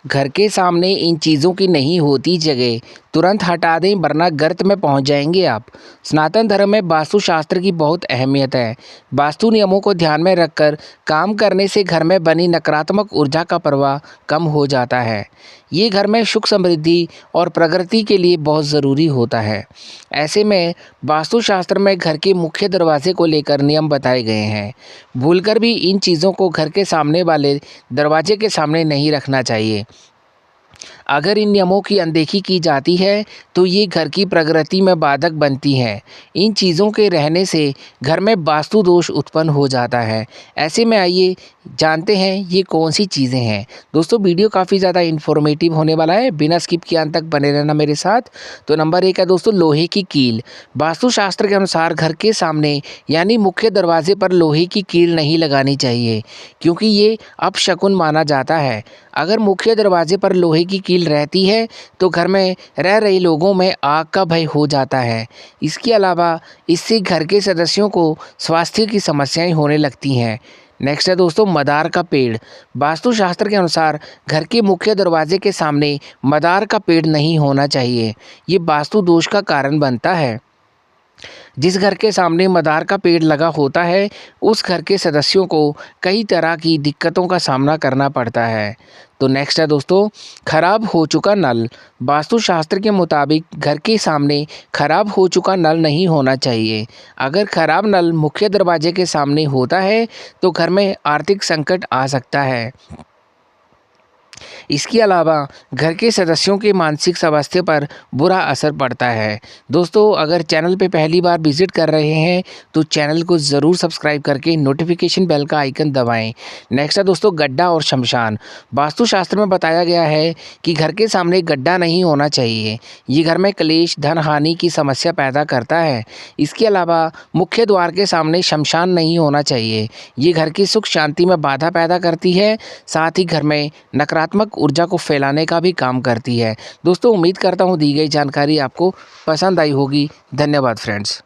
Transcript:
घर के सामने इन चीज़ों की नहीं होती जगह तुरंत हटा दें, वरना गर्त में पहुंच जाएंगे आप। सनातन धर्म में वास्तुशास्त्र की बहुत अहमियत है। वास्तु नियमों को ध्यान में रखकर काम करने से घर में बनी नकारात्मक ऊर्जा का प्रवाह कम हो जाता है। ये घर में सुख समृद्धि और प्रगति के लिए बहुत ज़रूरी होता है। ऐसे में वास्तुशास्त्र में घर के मुख्य दरवाजे को लेकर नियम बताए गए हैं। भूलकर भी इन चीज़ों को घर के सामने वाले दरवाजे के सामने नहीं रखना चाहिए। अगर इन नियमों की अनदेखी की जाती है तो ये घर की प्रगति में बाधक बनती हैं। इन चीज़ों के रहने से घर में वास्तु दोष उत्पन्न हो जाता है। ऐसे में आइए जानते हैं ये कौन सी चीज़ें हैं। दोस्तों, वीडियो काफ़ी ज़्यादा इन्फॉर्मेटिव होने वाला है, बिना स्किप किए अंत तक बने रहना मेरे साथ। तो नंबर 1 है दोस्तों, लोहे की कील। वास्तुशास्त्र के अनुसार घर के सामने यानी मुख्य दरवाजे पर लोहे की कील नहीं लगानी चाहिए, क्योंकि ये अपशकुन माना जाता है। अगर मुख्य दरवाजे पर लोहे की कील रहती है तो घर में रह रहे लोगों में आग का भय हो जाता है। इसके अलावा इससे घर के सदस्यों को स्वास्थ्य की समस्याएं होने लगती हैं। नेक्स्ट है दोस्तों, मदार का पेड़। वास्तुशास्त्र के अनुसार घर के मुख्य दरवाजे के सामने मदार का पेड़ नहीं होना चाहिए। ये वास्तु दोष का कारण बनता है। जिस घर के सामने मदार का पेड़ लगा होता है उस घर के सदस्यों को कई तरह की दिक्कतों का सामना करना पड़ता है। तो नेक्स्ट है दोस्तों, खराब हो चुका नल। वास्तुशास्त्र के मुताबिक घर के सामने खराब हो चुका नल नहीं होना चाहिए। अगर खराब नल मुख्य दरवाजे के सामने होता है तो घर में आर्थिक संकट आ सकता है। इसके अलावा घर के सदस्यों के मानसिक स्वास्थ्य पर बुरा असर पड़ता है। दोस्तों, अगर चैनल पे पहली बार विजिट कर रहे हैं तो चैनल को ज़रूर सब्सक्राइब करके नोटिफिकेशन बेल का आइकन दबाएं। नेक्स्ट है दोस्तों, गड्ढा और शमशान। वास्तुशास्त्र में बताया गया है कि घर के सामने गड्ढा नहीं होना चाहिए। ये घर में क्लेश, धन हानि की समस्या पैदा करता है। इसके अलावा मुख्य द्वार के सामने शमशान नहीं होना चाहिए। ये घर की सुख शांति में बाधा पैदा करती है, साथ ही घर में नकारात्मक ऊर्जा को फैलाने का भी काम करती है। दोस्तों, उम्मीद करता हूँ दी गई जानकारी आपको पसंद आई होगी। धन्यवाद फ्रेंड्स।